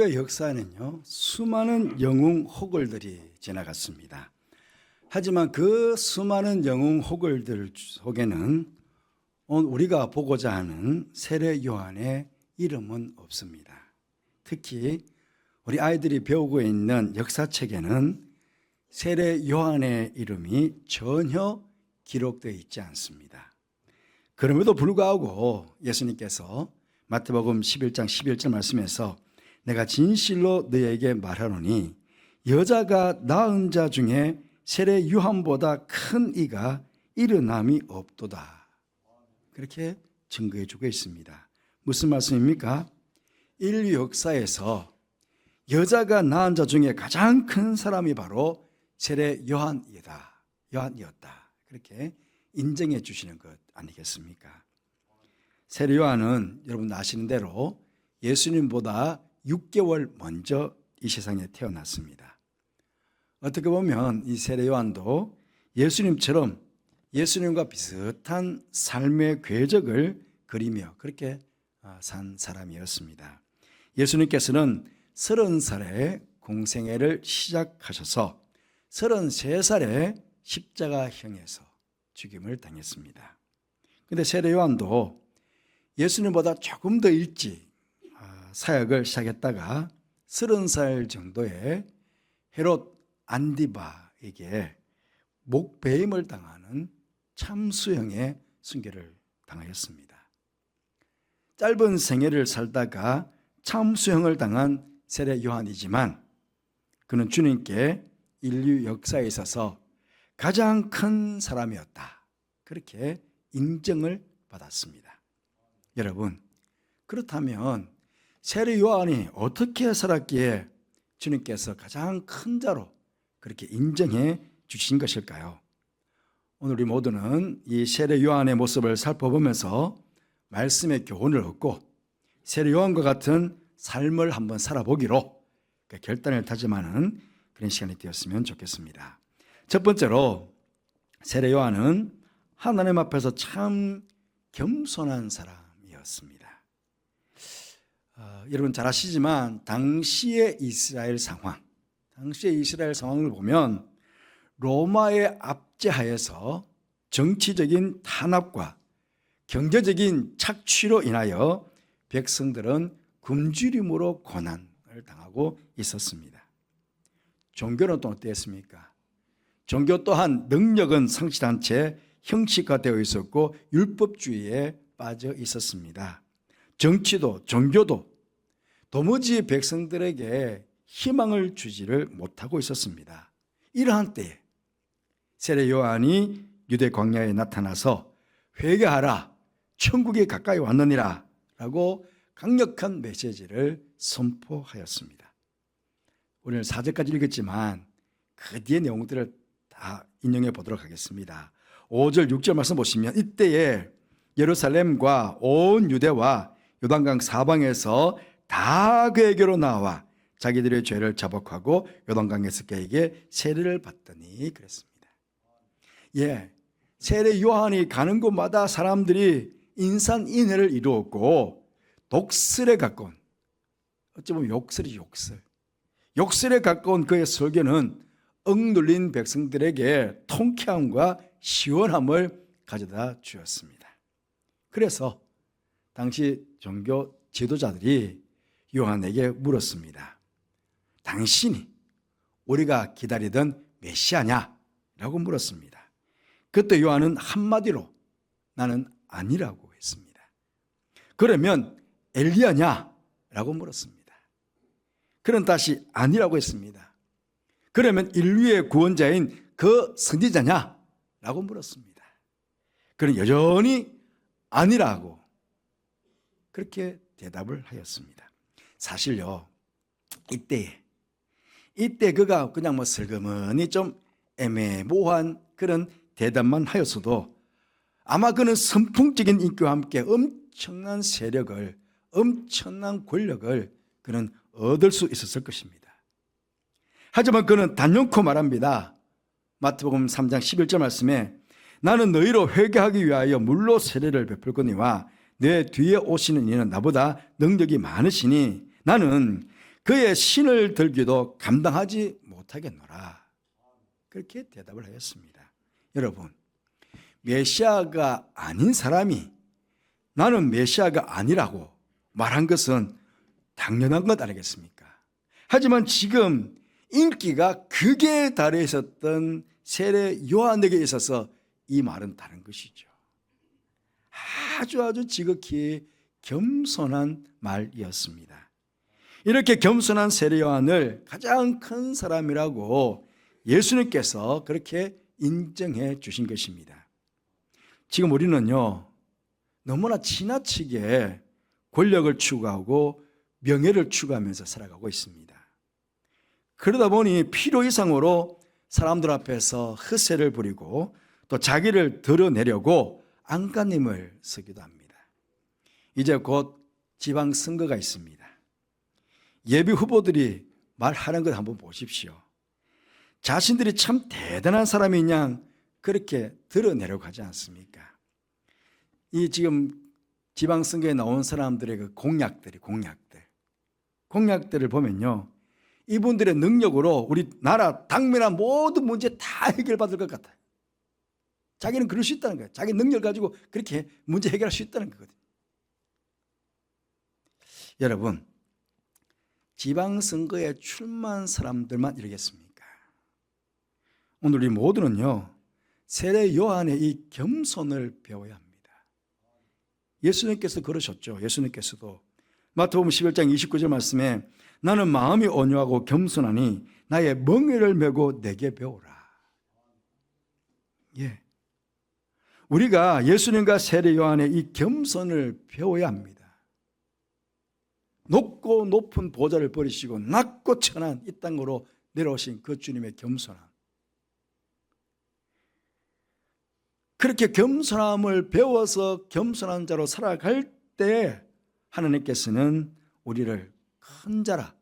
인류의 역사에는요, 수많은 영웅 호걸들이 지나갔습니다. 하지만 그 수많은 영웅 호걸들 속에는 오늘 우리가 보고자 하는 세례 요한의 이름은 없습니다. 특히 우리 아이들이 배우고 있는 역사책에는 세례 요한의 이름이 전혀 기록되어 있지 않습니다. 그럼에도 불구하고 예수님께서 마태복음 11장 11절 말씀에서 내가 진실로 너에게 말하노니 여자가 낳은 자 중에 세례 요한보다 큰 이가 일어남이 없도다. 그렇게 증거해 주고 있습니다. 무슨 말씀입니까? 인류 역사에서 여자가 낳은 자 중에 가장 큰 사람이 바로 세례 요한이었다. 그렇게 인정해 주시는 것 아니겠습니까? 세례 요한은 여러분 아시는 대로 예수님보다 6개월 먼저 이 세상에 태어났습니다. 어떻게 보면 이 세례 요한도 예수님처럼 예수님과 비슷한 삶의 궤적을 그리며 그렇게 산 사람이었습니다. 예수님께서는 30살에 공생애를 시작하셔서 33살에 십자가형에서 죽임을 당했습니다. 그런데 세례 요한도 예수님보다 조금 더 일찍 사역을 시작했다가 30살 정도에 헤롯 안디바에게 목배임을 당하는 참수형의 순교를 당하였습니다. 짧은 생애를 살다가 참수형을 당한 세례 요한이지만 그는 주님께 인류 역사에 있어서 가장 큰 사람이었다. 그렇게 인정을 받았습니다. 여러분, 그렇다면 세례 요한이 어떻게 살았기에 주님께서 가장 큰 자로 그렇게 인정해 주신 것일까요? 오늘 우리 모두는 이 세례 요한의 모습을 살펴보면서 말씀의 교훈을 얻고 세례 요한과 같은 삶을 한번 살아보기로 결단을 다짐하는 그런 시간이 되었으면 좋겠습니다. 첫 번째로 세례 요한은 하나님 앞에서 참 겸손한 사람이었습니다. 여러분 잘 아시지만 당시의 이스라엘 상황을 보면 로마의 압제하에서 정치적인 탄압과 경제적인 착취로 인하여 백성들은 굶주림으로 고난을 당하고 있었습니다. 종교는 또 어땠습니까? 종교 또한 능력은 성취한 채 형식화되어 있었고 율법주의에 빠져 있었습니다. 정치도 종교도 도무지 백성들에게 희망을 주지를 못하고 있었습니다. 이러한 때에 세례 요한이 유대 광야에 나타나서 회개하라, 천국이 가까이 왔느니라 라고 강력한 메시지를 선포하였습니다. 오늘 4절까지 읽었지만 그 뒤의 내용들을 다 인용해 보도록 하겠습니다. 5절, 6절 말씀 보시면 이때에 예루살렘과 온 유대와 요단강 사방에서 다 그에게로 나와 자기들의 죄를 자복하고 요단강에서 그에게 세례를 받더니 그랬습니다. 세례 요한이 가는 곳마다 사람들이 인산인해를 이루었고 독설에 가까운, 어찌 보면 욕설에 가까운 그의 설교는 억눌린 백성들에게 통쾌함과 시원함을 가져다 주었습니다. 그래서 당시 종교 지도자들이 요한에게 물었습니다. 당신이 우리가 기다리던 메시아냐? 라고 물었습니다. 그때 요한은 한마디로 나는 아니라고 했습니다. 그러면 엘리야냐? 라고 물었습니다. 그는 다시 아니라고 했습니다. 그러면 인류의 구원자인 그 선지자냐? 라고 물었습니다. 그는 여전히 아니라고 그렇게 대답을 하였습니다. 사실요, 이때 그가 그냥 슬그머니 좀 애매모호한 그런 대답만 하였어도 아마 그는 선풍적인 인기와 함께 엄청난 세력을, 엄청난 권력을 그는 얻을 수 있었을 것입니다. 하지만 그는 단연코 말합니다. 마태복음 3장 11절 말씀에 나는 너희로 회개하기 위하여 물로 세례를 베풀거니와 내 뒤에 오시는 이는 나보다 능력이 많으시니 나는 그의 신을 들기도 감당하지 못하겠노라. 그렇게 대답을 하였습니다. 여러분, 메시아가 아닌 사람이 나는 메시아가 아니라고 말한 것은 당연한 것 아니겠습니까? 하지만 지금 인기가 극에 달해 있었던 세례 요한에게 있어서 이 말은 다른 것이죠. 아주 지극히 겸손한 말이었습니다. 이렇게 겸손한 세례 요한을 가장 큰 사람이라고 예수님께서 그렇게 인정해 주신 것입니다. 지금 우리는요, 너무나 지나치게 권력을 추구하고 명예를 추구하면서 살아가고 있습니다. 그러다 보니 필요 이상으로 사람들 앞에서 허세를 부리고 또 자기를 드러내려고 안간힘을 쓰기도 합니다. 이제 곧 지방선거가 있습니다. 예비 후보들이 말하는 것 한번 보십시오. 자신들이 참 대단한 사람인 양 그렇게 드러내려고 하지 않습니까? 이 지금 지방선거에 나온 사람들의 그 공약들을 보면요, 이분들의 능력으로 우리나라 당면한 모든 문제 다 해결받을 것 같아요. 자기는 그럴 수 있다는 거예요. 자기 능력을 가지고 그렇게 문제 해결할 수 있다는 거거든요. 여러분, 지방선거에 출마한 사람들만 이러겠습니까? 오늘 우리 모두는요, 세례 요한의 이 겸손을 배워야 합니다. 예수님께서 그러셨죠. 예수님께서도 마태복음 11장 29절 말씀에 나는 마음이 온유하고 겸손하니 나의 멍에를 메고 내게 배우라. 예, 우리가 예수님과 세례 요한의 이 겸손을 배워야 합니다. 높고 높은 보좌를 버리시고 낮고 천한 이 땅으로 내려오신 그 주님의 겸손함, 그렇게 겸손함을 배워서 겸손한 자로 살아갈 때 하나님께서는 우리를 큰 자라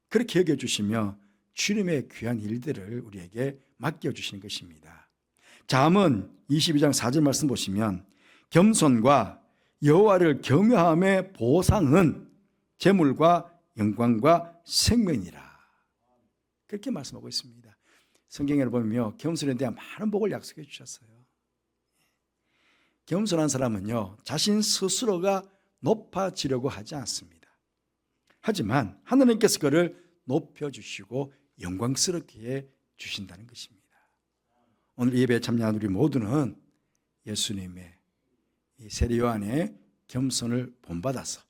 그렇게 여겨주시며 주님의 귀한 일들을 우리에게 맡겨주시는 것입니다. 잠언 22장 4절 말씀 보시면 겸손과 여호와를 경외함의 보상은 재물과 영광과 생명이라 그렇게 말씀하고 있습니다. 성경에 보면요, 겸손에 대한 많은 복을 약속해 주셨어요. 겸손한 사람은요, 자신 스스로가 높아지려고 하지 않습니다. 하지만 하나님께서 그를 높여주시고 영광스럽게 해 주신다는 것입니다. 오늘 예배에 참여한 우리 모두는 예수님의 이 세례 요한의 겸손을 본받아서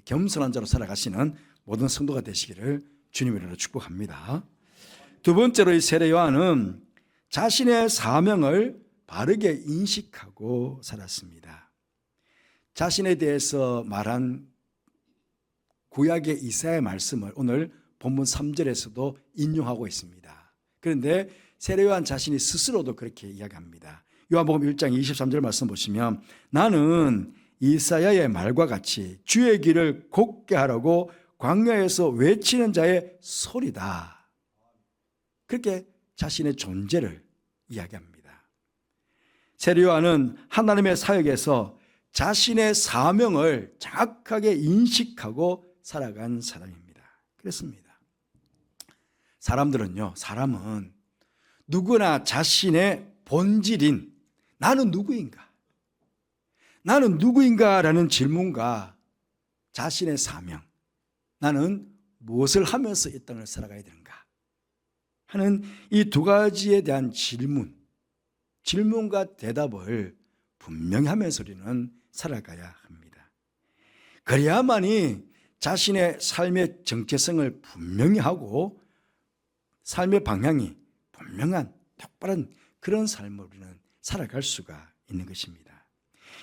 겸손한 자로 살아가시는 모든 성도가 되시기를 주님으로 축복합니다. 두 번째로 이 세례 요한은 자신의 사명을 바르게 인식하고 살았습니다. 자신에 대해서 말한 구약의 이사야의 말씀을 오늘 본문 3절에서도 인용하고 있습니다. 그런데 세례 요한 자신이 스스로도 그렇게 이야기합니다. 요한복음 1장 23절 말씀 보시면 나는 이사야의 말과 같이 주의 길을 곱게 하라고 광야에서 외치는 자의 소리다. 그렇게 자신의 존재를 이야기합니다. 세례 요한은 하나님의 사역에서 자신의 사명을 정확하게 인식하고 살아간 사람입니다. 그렇습니다. 사람은 누구나 자신의 본질인 나는 누구인가? 나는 누구인가라는 질문과 자신의 사명, 나는 무엇을 하면서 이 땅을 살아가야 되는가 하는 이 두 가지에 대한 질문과 대답을 분명히 하면서 우리는 살아가야 합니다. 그래야만이 자신의 삶의 정체성을 분명히 하고 삶의 방향이 분명한 똑바른 그런 삶을 우리는 살아갈 수가 있는 것입니다.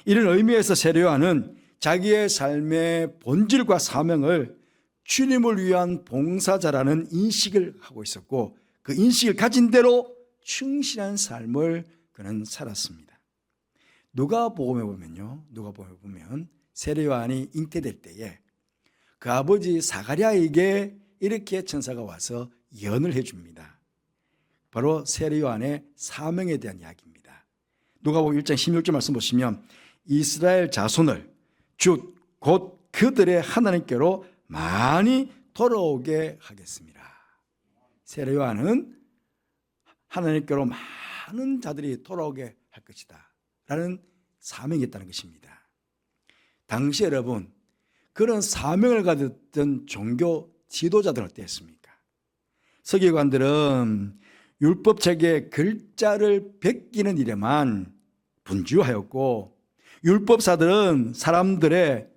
이런 의미에서 세례 요한은 자기의 삶의 본질과 사명을 주님을 위한 봉사자라는 인식을 하고 있었고 그 인식을 가진 대로 충실한 삶을 그는 살았습니다. 누가복음에 보면 세례 요한이 잉태될 때에 그 아버지 사가랴에게 이렇게 천사가 와서 예언을 해줍니다. 바로 세례 요한의 사명에 대한 이야기입니다. 누가복음 1장 16절 말씀 보시면 이스라엘 자손을 주 곧 그들의 하나님께로 많이 돌아오게 하겠습니다. 세례 요한은 하나님께로 많은 자들이 돌아오게 할 것이다 라는 사명이 있다는 것입니다. 당시 여러분, 그런 사명을 가졌던 종교 지도자들은 어땠습니까? 서기관들은 율법책의 글자를 베끼는 일에만 분주하였고, 율법사들은 사람들의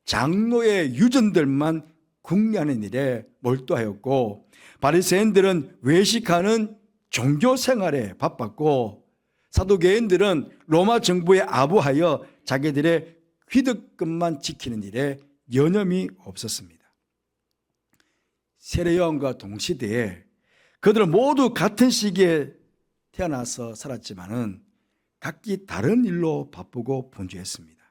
장로의 유전들만 궁리하는 일에 몰두하였고, 바리새인들은 외식하는 종교 생활에 바빴고, 사두개인들은 로마 정부에 아부하여 자기들의 휘득금만 지키는 일에 여념이 없었습니다. 세례 요한과 동시대에 그들은 모두 같은 시기에 태어나서 살았지만은 각기 다른 일로 바쁘고 분주했습니다.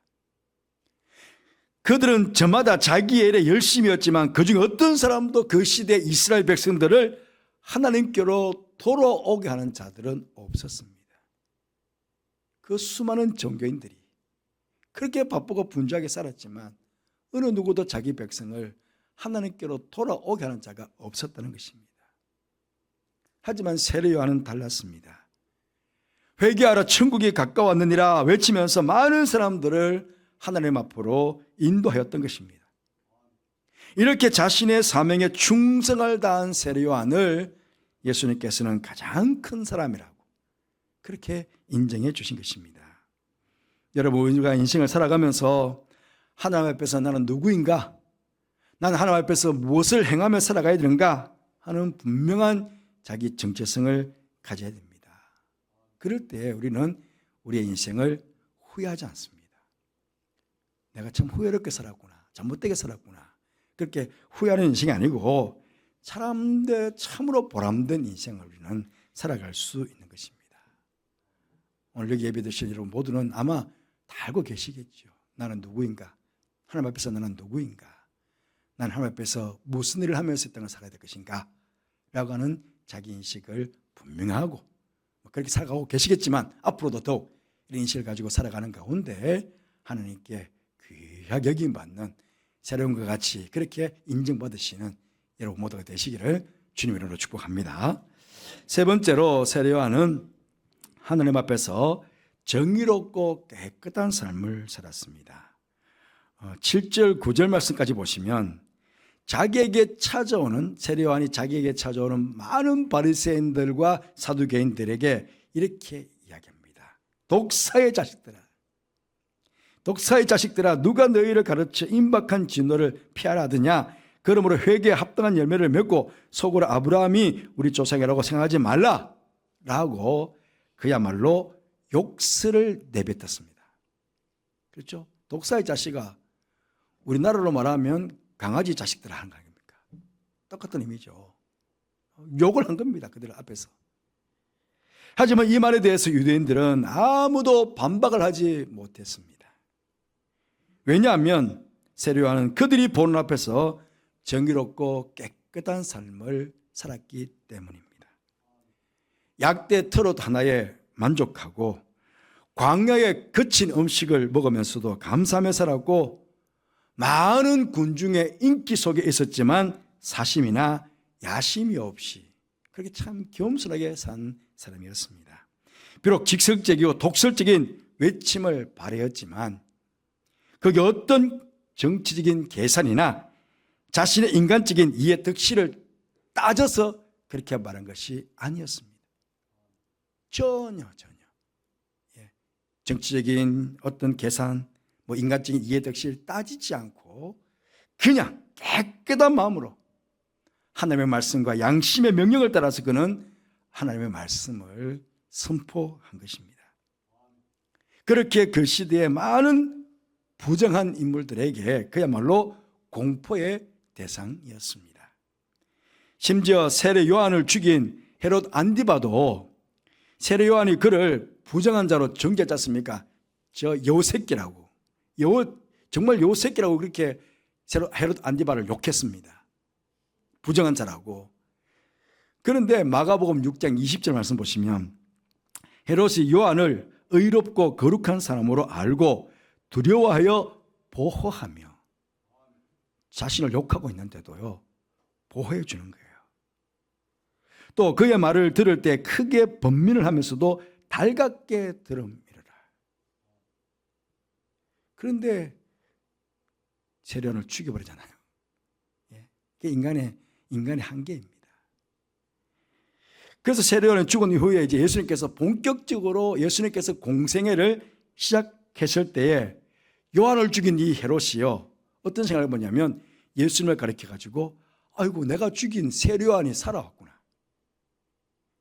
그들은 저마다 자기의 일에 열심이었지만 그중 어떤 사람도 그 시대 이스라엘 백성들을 하나님께로 돌아오게 하는 자들은 없었습니다. 그 수많은 종교인들이 그렇게 바쁘고 분주하게 살았지만 어느 누구도 자기 백성을 하나님께로 돌아오게 하는 자가 없었다는 것입니다. 하지만 세례 요한은 달랐습니다. 회개하라 천국이 가까웠느니라 외치면서 많은 사람들을 하나님 앞으로 인도하였던 것입니다. 이렇게 자신의 사명에 충성을 다한 세례 요한을 예수님께서는 가장 큰 사람이라고 그렇게 인정해 주신 것입니다. 여러분, 우리가 인생을 살아가면서 하나님 앞에서 나는 누구인가? 나는 하나님 앞에서 무엇을 행하며 살아가야 되는가? 하는 분명한 자기 정체성을 가져야 됩니다. 그럴 때 우리는 우리의 인생을 후회하지 않습니다. 내가 참 후회롭게 살았구나, 잘못되게 살았구나, 그렇게 후회하는 인생이 아니고 참으로 보람된 인생을 우리는 살아갈 수 있는 것입니다. 오늘 여기 예배 드신 여러분 모두는 아마 다 알고 계시겠죠. 나는 누구인가? 하나님 앞에서 나는 누구인가? 나는 하나님 앞에서 무슨 일을 하면서 이 땅을 살아야 될 것인가? 라고 하는 자기 인식을 분명하고 그렇게 살아가고 계시겠지만 앞으로도 더욱 이런 인식을 가지고 살아가는 가운데 하나님께 귀하게 여김받는 세례요한과 같이 그렇게 인정받으시는 여러분 모두가 되시기를 주님 이름으로 축복합니다. 세 번째로 세례 요한은 하나님 앞에서 정의롭고 깨끗한 삶을 살았습니다. 7절 9절 말씀까지 보시면 자기에게 찾아오는 세례 요한이 자기에게 찾아오는 많은 바리새인들과 사두개인들에게 이렇게 이야기합니다. 독사의 자식들아 누가 너희를 가르쳐 임박한 진노를 피하라 하더냐? 그러므로 회개에 합당한 열매를 맺고 속으로 아브라함이 우리 조상이라고 생각하지 말라 라고 그야말로 욕설을 내뱉었습니다. 그렇죠? 독사의 자식아, 우리나라로 말하면 강아지 자식들 하는 거 아닙니까? 똑같은 의미죠. 욕을 한 겁니다. 그들 앞에서. 하지만 이 말에 대해서 유대인들은 아무도 반박을 하지 못했습니다. 왜냐하면 세례 요한은 그들이 보는 앞에서 정의롭고 깨끗한 삶을 살았기 때문입니다. 약대 트롯 하나에 만족하고 광야의 거친 음식을 먹으면서도 감사하며 살았고 많은 군중의 인기 속에 있었지만 사심이나 야심이 없이 그렇게 참 겸손하게 산 사람이었습니다. 비록 직설적이고 독설적인 외침을 발휘했지만 그게 어떤 정치적인 계산이나 자신의 인간적인 이해 득실을 따져서 그렇게 말한 것이 아니었습니다. 전혀 정치적인 어떤 계산, 인간적인 이해 득실 따지지 않고 그냥 깨끗한 마음으로 하나님의 말씀과 양심의 명령을 따라서 그는 하나님의 말씀을 선포한 것입니다. 그렇게 그 시대의 많은 부정한 인물들에게 그야말로 공포의 대상이었습니다. 심지어 세례 요한을 죽인 헤롯 안디바도 세례 요한이 그를 부정한 자로 정죄하지 않습니까? 저 여새끼라고, 정말 여새끼라고 그렇게 헤롯 안디바를 욕했습니다. 부정한 자라고. 그런데 마가복음 6장 20절 말씀 보시면 헤롯이 요한을 의롭고 거룩한 사람으로 알고 두려워하여 보호하며 자신을 욕하고 있는데도요 보호해 주는 거예요. 또 그의 말을 들을 때 크게 번민을 하면서도 달갑게 들음이로라. 그런데 세례요한을 죽여버리잖아요. 그게 인간의 한계입니다. 그래서 세례요한이 죽은 이후에 이제 예수님께서 본격적으로 예수님께서 공생애를 시작했을 때에 요한을 죽인 이 헤롯이요, 어떤 생각을 해보냐면 예수님을 가리켜가지고 아이고 내가 죽인 세례요한이 살아왔구나,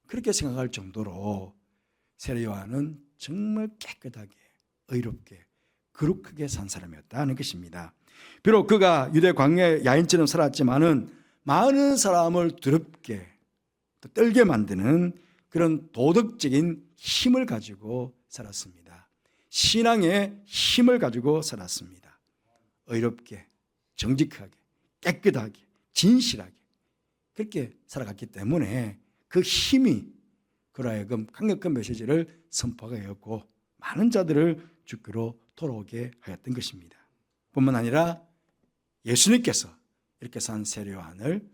그렇게 생각할 정도로 세례요한은 정말 깨끗하게 의롭게 거룩하게 산 사람이었다는 것입니다. 비록 그가 유대 광야 야인처럼 살았지만은 많은 사람을 두렵게 또 떨게 만드는 그런 도덕적인 힘을 가지고 살았습니다. 신앙의 힘을 가지고 살았습니다. 의롭게, 정직하게, 깨끗하게, 진실하게 그렇게 살아갔기 때문에 그 힘이 그로 하여금 강력한 메시지를 선포하게 하였고 많은 자들을 주께로 돌아오게 하였던 것입니다. 뿐만 아니라 예수님께서 이렇게 산 세례요한을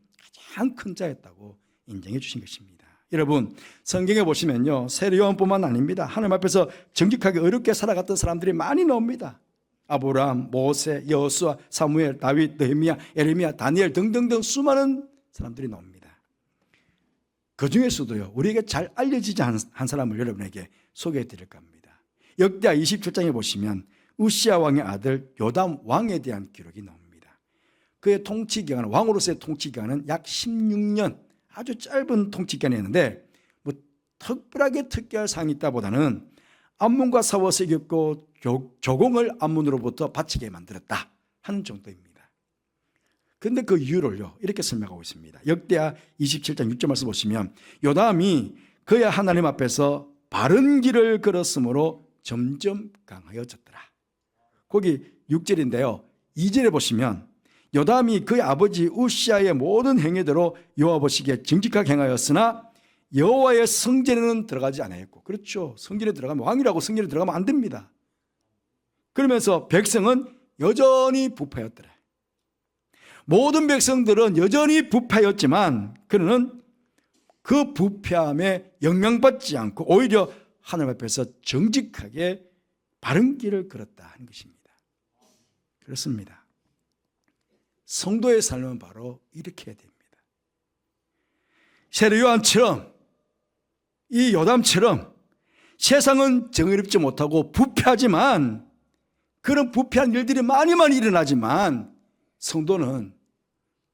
가장 큰 자였다고 인정해 주신 것입니다. 여러분, 성경에 보시면요, 세례요한뿐만 아닙니다. 하나님 앞에서 정직하게 의롭게 살아갔던 사람들이 많이 나옵니다. 아브라함, 모세, 여호수아, 사무엘, 다윗, 느헤미야, 에레미야, 다니엘 등등등 수많은 사람들이 나옵니다. 그 중에서도요, 우리에게 잘 알려지지 않은 한 사람을 여러분에게 소개해 드릴까 합니다. 역대하 27장에 보시면 우시야 왕의 아들 요담 왕에 대한 기록이 나옵니다. 그의 통치 기간은, 왕으로서의 통치 기간은 약 16년, 아주 짧은 통치 기간이었는데 뭐 특별하게 특별할 사항이 있다보다는 암몬과 싸워서 이겼고 조공을 암몬으로부터 바치게 만들었다 하는 정도입니다. 그런데 그 이유를요 이렇게 설명하고 있습니다. 역대하 27장 6절 말씀 보시면 요담이 그의 하나님 앞에서 바른 길을 걸었으므로 점점 강하여졌더라. 거기 6절인데요 2절에 보시면 요담이 그의 아버지 우시아의 모든 행위대로 여호와 보시기에 정직하게 행하였으나 여호와의 성전에는 들어가지 않았고, 그렇죠, 성전에 들어가면, 왕이라고 성전에 들어가면 안 됩니다. 그러면서 백성은 여전히 부패였더라. 모든 백성들은 여전히 부패였지만 그는 그 부패함에 영향받지 않고 오히려 하나님 앞에서 정직하게 바른 길을 걸었다 하는 것입니다. 그렇습니다. 성도의 삶은 바로 이렇게 해야 됩니다. 세례요한처럼, 이 요담처럼 세상은 정의롭지 못하고 부패하지만, 그런 부패한 일들이 많이 일어나지만 성도는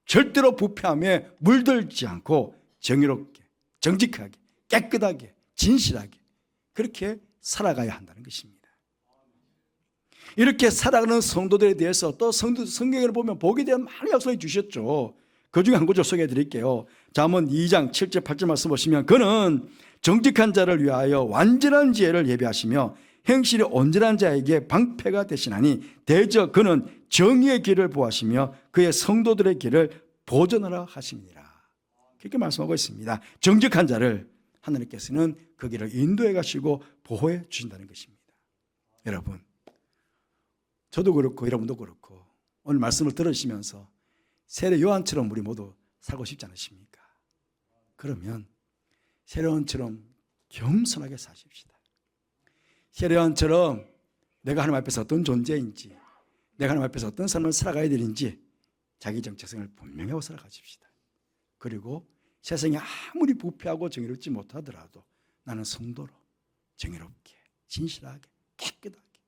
절대로 부패함에 물들지 않고 정의롭게, 정직하게, 깨끗하게, 진실하게 그렇게 살아가야 한다는 것입니다. 이렇게 살아가는 성도들에 대해서 또 성경을 보면 복에 대한 많은 약속을 주셨죠. 그 중에 한 구절 소개해 드릴게요. 잠언 2장 7절 8절 말씀 보시면 그는 정직한 자를 위하여 완전한 지혜를 예비하시며 행실이 온전한 자에게 방패가 되시나니 대저 그는 정의의 길을 보하시며 그의 성도들의 길을 보존하라 하시니라. 그렇게 말씀하고 있습니다. 정직한 자를 하나님께서는 그 길을 인도해 가시고 보호해 주신다는 것입니다. 여러분, 저도 그렇고 여러분도 그렇고 오늘 말씀을 들으시면서 세례 요한처럼 우리 모두 살고 싶지 않으십니까? 그러면 세례 요한처럼 겸손하게 사십시다. 세례 요한처럼 내가 하나님 앞에서 어떤 존재인지, 내가 하나님 앞에서 어떤 삶을 살아가야 되는지 자기 정체성을 분명히 하고 살아가십시다. 그리고 세상이 아무리 부패하고 정의롭지 못하더라도 나는 성도로 정의롭게, 진실하게, 깨끗하게,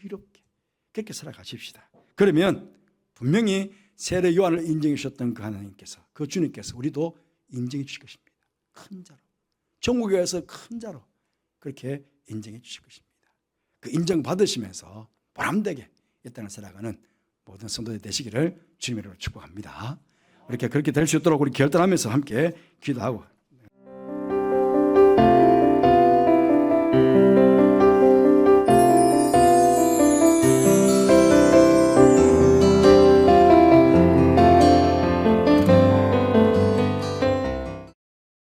의롭게 그렇게 살아가십시다. 그러면 분명히 세례 요한을 인정해 주셨던 그 하나님께서, 그 주님께서 우리도 인정해 주실 것입니다. 큰 자로, 천국에 가서 큰 자로 그렇게 인정해 주실 것입니다. 그 인정 받으시면서 보람되게 이 땅을 살아가는 모든 성도들 되시기를 주님의 이름으로 축복합니다. 이렇게 그렇게 될 수 있도록 우리 결단하면서 함께 기도하고